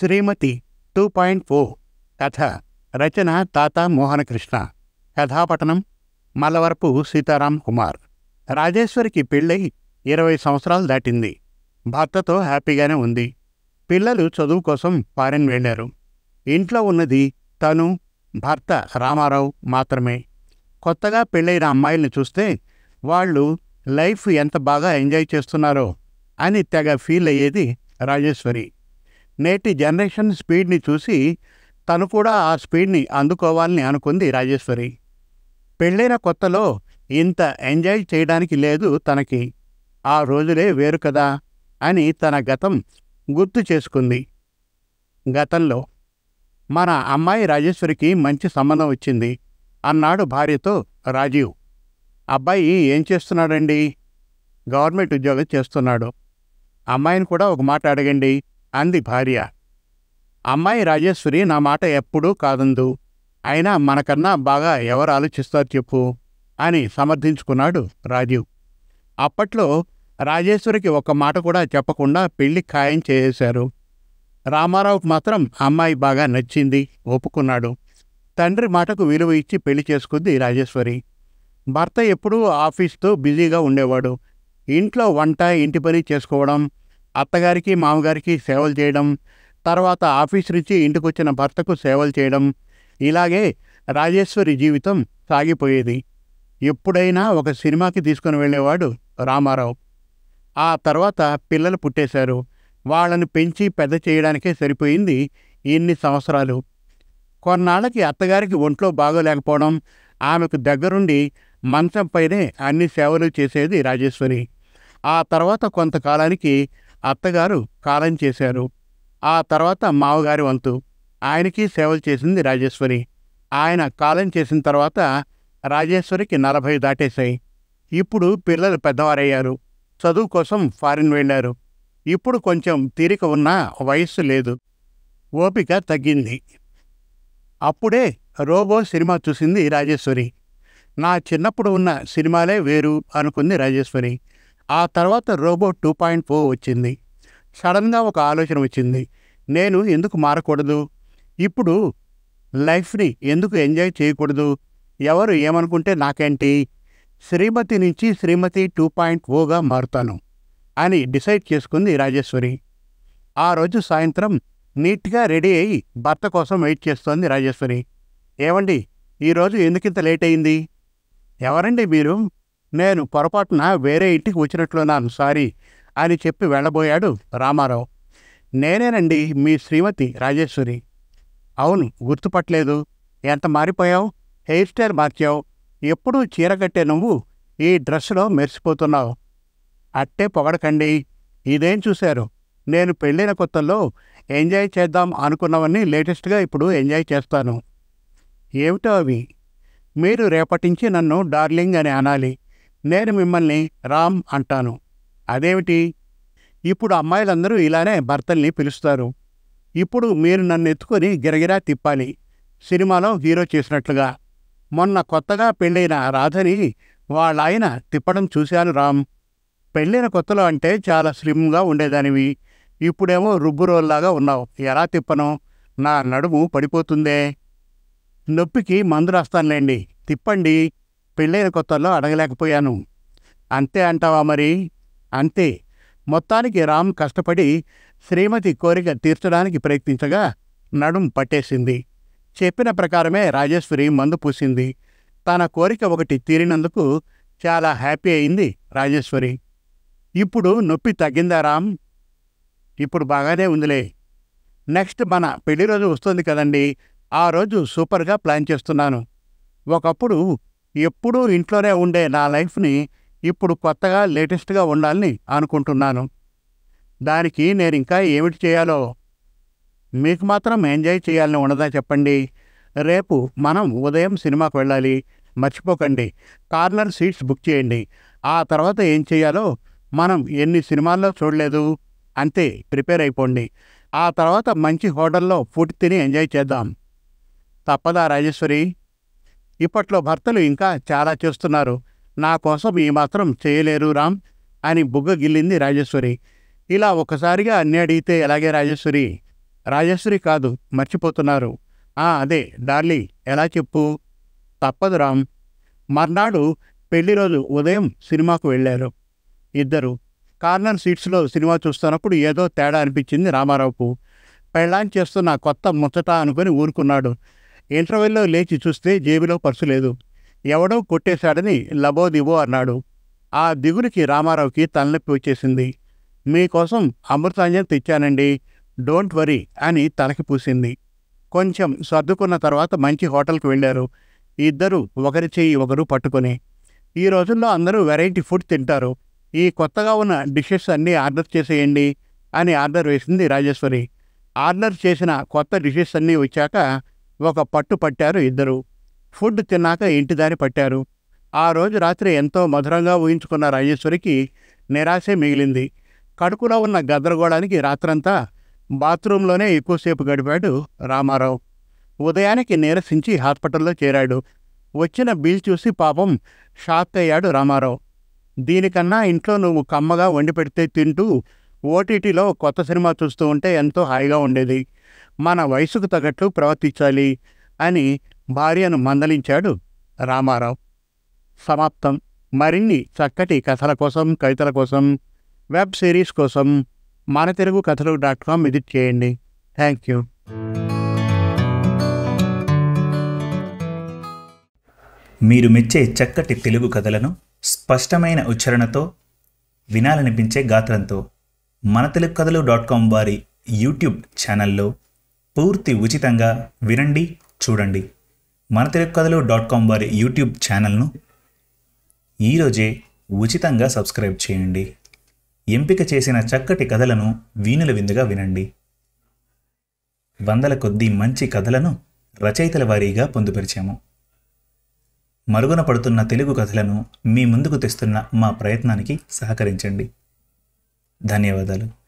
శ్రీమతి 2.4 కథ రచన తాత మోహనకృష్ణ. కథాపఠనం మల్లవరపు సీతారాం కుమార్. రాజేశ్వరికి పెళ్ళై 20 సంవత్సరాలు దాటింది. భర్తతో హ్యాపీగానే ఉంది. పిల్లలు చదువు కోసం ఫారెన్ వెళ్ళారు. ఇంట్లో ఉన్నది తను, భర్త రామారావు మాత్రమే. కొత్తగా పెళ్ళైన అమ్మాయిల్ని చూస్తే వాళ్ళు లైఫ్ ఎంత బాగా ఎంజాయ్ చేస్తున్నారో అని తెగ ఫీల్ అయ్యేది రాజేశ్వరి. నేటి జనరేషన్ స్పీడ్ని చూసి తను కూడా ఆ స్పీడ్ని అందుకోవాలని అనుకుంది రాజేశ్వరి. పెళ్ళైన కొత్తలో ఇంత ఎంజాయ్ చేయడానికి లేదు తనకి. ఆ రోజులే వేరు కదా అని తన గతం గుర్తు చేసుకుంది. గతంలో మన అమ్మాయి రాజేశ్వరికి మంచి సంబంధం వచ్చింది అన్నాడు భార్యతో రాజీవ్. అబ్బాయి ఏం చేస్తున్నాడండి? గవర్నమెంట్ ఉద్యోగం చేస్తున్నాడు. అమ్మాయిని కూడా ఒక మాట అడగండి అంది భార్య. అమ్మాయి రాజేశ్వరి నా మాట ఎప్పుడూ కాదందు. అయినా మనకన్నా బాగా ఎవరు ఆలోచిస్తారు చెప్పు అని సమర్థించుకున్నాడు రాజీవ్. అప్పట్లో రాజేశ్వరికి ఒక్క మాట కూడా చెప్పకుండా పెళ్లి ఖాయం చేసేశారు. రామారావుకు మాత్రం అమ్మాయి బాగా నచ్చింది, ఒప్పుకున్నాడు. తండ్రి మాటకు విలువ ఇచ్చి పెళ్లి చేసుకుంది రాజేశ్వరి. భర్త ఎప్పుడూ ఆఫీస్తో బిజీగా ఉండేవాడు. ఇంట్లో వంట, ఇంటి పని చేసుకోవడం, అత్తగారికి మామగారికి సేవలు చేయడం, తర్వాత ఆఫీస్ నుంచి ఇంటికొచ్చిన భర్తకు సేవలు చేయడం, ఇలాగే రాజేశ్వరి జీవితం సాగిపోయేది. ఎప్పుడైనా ఒక సినిమాకి తీసుకుని వెళ్ళేవాడు రామారావు. ఆ తర్వాత పిల్లలు పుట్టేశారు. వాళ్ళని పెంచి పెద్ద చేయడానికే సరిపోయింది ఇన్ని సంవత్సరాలు. కొన్నాళ్ళకి అత్తగారికి ఒంట్లో బాగోలేకపోవడం, ఆమెకు దగ్గరుండి మంచంపైనే అన్ని సేవలు చేసేది రాజేశ్వరి. ఆ తర్వాత కొంతకాలానికి అత్తగారు కాలం చేశారు. ఆ తర్వాత మామగారి వంతు, ఆయనకి సేవలు చేసింది రాజేశ్వరి. ఆయన కాలం చేసిన తర్వాత రాజేశ్వరికి 40 దాటేశాయి. ఇప్పుడు పిల్లలు పెద్దవారయ్యారు. చదువు కోసం ఫారిన్ వెళ్ళారు. ఇప్పుడు కొంచెం తీరిక ఉన్నా వయస్సు లేదు, ఓపిక తగ్గింది. అప్పుడే రోబో సినిమా చూసింది రాజేశ్వరి. నా చిన్నప్పుడు ఉన్న సినిమాలే వేరు అనుకుంది రాజేశ్వరి. ఆ తర్వాత రోబో 2.4 వచ్చింది. సడన్గా ఒక ఆలోచన వచ్చింది. నేను ఎందుకు మారకూడదు? ఇప్పుడు లైఫ్ని ఎందుకు ఎంజాయ్ చేయకూడదు? ఎవరు ఏమనుకుంటే నాకేంటి? శ్రీమతి నుంచి శ్రీమతి 2.0గా మారుతాను అని డిసైడ్ చేసుకుంది రాజేశ్వరి. ఆ రోజు సాయంత్రం నీట్గా రెడీ అయ్యి భర్త కోసం వెయిట్ చేస్తోంది రాజేశ్వరి. ఏమండి, ఈరోజు ఎందుకింత లేట్ అయింది? ఎవరండి మీరు? నేను పొరపాటున వేరే ఇంటికి వచ్చినట్లున్నాను, సారీ అని చెప్పి వెళ్ళబోయాడు రామారావు. నేనేనండి మీ శ్రీమతి రాజేశ్వరి. అవును, గుర్తుపట్టలేదు. ఎంత మారిపోయావు? Hair style మార్చావు. ఎప్పుడూ చీర కట్టే నువ్వు ఈ డ్రెస్సులో మెరిసిపోతున్నావు. అట్టే పొగడకండి. ఇదేం చూశారు? నేను పెళ్ళైన కొత్తల్లో ఎంజాయ్ చేద్దాం అనుకున్నవన్నీ లేటెస్ట్గా ఇప్పుడు ఎంజాయ్ చేస్తాను. ఏమిటో అవి? మీరు రేపటి నుంచి నన్ను డార్లింగ్ అని అనాలి. నేను మిమ్మల్ని రామ్ అంటాను. అదేమిటి? ఇప్పుడు అమ్మాయిలందరూ ఇలానే భర్తల్ని పిలుస్తారు. ఇప్పుడు మీరు నన్ను ఎత్తుకొని గిరగిరా తిప్పాలి, సినిమాలో హీరో చేసినట్లుగా. మొన్న కొత్తగా పెళ్ళైన రాధని వాళ్ళ ఆయన తిప్పడం చూశాను రామ్. పెళ్ళైన కొత్తలో అంటే చాలా స్లిమ్గా ఉండేదానివి. ఇప్పుడేమో రుబ్బురోల్లాగా ఉన్నావు. ఎలా తిప్పను? నా నడుము పడిపోతుందే. నొప్పికి మందు రాస్తానులేండి, తిప్పండి. పెళ్ళైన కొత్తల్లో అడగలేకపోయాను. అంతే అంటావా మరి? అంతే. మొత్తానికి రామ్ కష్టపడి శ్రీమతి కోరిక తీర్చడానికి ప్రయత్నించగా నడుం పట్టేసింది. చెప్పిన ప్రకారమే రాజేశ్వరి మందు పూసింది. తన కోరిక ఒకటి తీరినందుకు చాలా హ్యాపీ అయింది రాజేశ్వరి. ఇప్పుడు నొప్పి తగ్గిందా రామ్? ఇప్పుడు బాగానే ఉందిలే. నెక్స్ట్ మన పెళ్లి రోజు వస్తుంది కదండి, ఆ రోజు సూపర్గా ప్లాన్ చేస్తున్నాను. ఒకప్పుడు ఎప్పుడూ ఇంట్లోనే ఉండే నా లైఫ్ని ఇప్పుడు కొత్తగా లేటెస్ట్గా ఉండాలని అనుకుంటున్నాను. దానికి నేను ఇంకా ఏమిటి చేయాలో? మీకు మాత్రం ఎంజాయ్ చేయాలని ఉండదా చెప్పండి? రేపు మనం ఉదయం సినిమాకు వెళ్ళాలి, మర్చిపోకండి. కార్నర్ సీట్స్ బుక్ చేయండి. ఆ తర్వాత ఏం చేయాలో మనం ఎన్ని సినిమాల్లో చూడలేదు. అంతే, ప్రిపేర్ అయిపోండి. ఆ తర్వాత మంచి హోటల్లో ఫుడ్ తిని ఎంజాయ్ చేద్దాం. తప్పదా రాజేశ్వరి? ఇప్పట్లో భర్తలు ఇంకా చాలా చేస్తున్నారు. నా కోసం ఈ మాత్రం చేయలేరు రామ్ అని బుగ్గ గిల్లింది రాజేశ్వరి. ఇలా ఒక్కసారిగా అన్నీ అడిగితే ఎలాగే రాజేశ్వరి? రాజేశ్వరి కాదు, మర్చిపోతున్నారు. అదే డార్లీ, ఎలా చెప్పు? తప్పదు రామ్. మర్నాడు పెళ్లి రోజు ఉదయం సినిమాకు వెళ్ళారు ఇద్దరు. కార్నర్ సీట్స్లో సినిమా చూస్తున్నప్పుడు ఏదో తేడా అనిపించింది రామారావుకు. పెళ్ళాం చేస్తున్న కొత్త ముచ్చట అనుకుని ఊరుకున్నాడు. ఇంటర్వెల్లో లేచి చూస్తే జేబులో పర్సు లేదు. ఎవడో కొట్టేశాడని లబోదిబో అన్నాడు. ఆ దిగులుకి రామారావుకి తలనొప్పి వచ్చేసింది. మీకోసం అమృతాంజన్ తెచ్చానండి, డోంట్ వరీ అని తలకి పూసింది. కొంచెం సర్దుకున్న తర్వాత మంచి హోటల్కి వెళ్ళారు ఇద్దరు, ఒకరి చెయ్యి ఒకరు పట్టుకొని. ఈ రోజుల్లో అందరూ వెరైటీ ఫుడ్ తింటారు. ఈ కొత్తగా ఉన్న డిషెస్ అన్నీ ఆర్డర్ చేసేయండి అని ఆర్డర్ వేసింది రాజేశ్వరి. ఆర్డర్ చేసిన కొత్త డిషెస్ అన్నీ వచ్చాక ఒక పట్టు పట్టారు ఇద్దరు. ఫుడ్ తిన్నాక ఇంటిదారి పట్టారు. ఆ రోజు రాత్రి ఎంతో మధురంగా ఊహించుకున్న రాజేశ్వరికి నిరాశే మిగిలింది. కడుపులో ఉన్న గద్దరగోళానికి రాత్రంతా బాత్రూంలోనే ఎక్కువసేపు గడిపాడు రామారావు. ఉదయానికి నీరసించి హాస్పిటల్లో చేరాడు. వచ్చిన బిల్ చూసి పాపం షాక్ అయ్యాడు రామారావు. దీనికన్నా ఇంట్లో నువ్వు కమ్మగా వండి పెడితే తింటూ ఓటీటీలో కొత్త సినిమా చూస్తూ ఉంటే ఎంతో హాయిగా ఉండేది. మన వయసుకు తగ్గట్లు ప్రవర్తించాలి అని భార్యను మందలించాడు రామారావు. సమాప్తం. మరిన్ని చక్కటి కథల కోసం, కవితల కోసం, వెబ్ సిరీస్ కోసం మనతెలుగుకథలు.com విజిట్ చేయండి. Thank you. మీరు మెచ్చే చక్కటి తెలుగు కథలను స్పష్టమైన ఉచ్చారణతో, వినాలనిపించే గాత్రంతో మనతెలుగుకథలు.com వారి యూట్యూబ్ ఛానల్లో పూర్తి ఉచితంగా వినండి, చూడండి. మనతెలుగుకథలు.com వారి యూట్యూబ్ ఛానల్ను ఈరోజే ఉచితంగా సబ్స్క్రైబ్ చేయండి. ఎంపిక చేసిన చక్కటి కథలను వీణుల విందుగా వినండి. వందల కొద్దీ మంచి కథలను రచయితల వారీగా పొందుపరిచాము. మరుగున పడుతున్న తెలుగు కథలను మీ ముందుకు తెస్తున్న మా ప్రయత్నానికి సహకరించండి. ధన్యవాదాలు.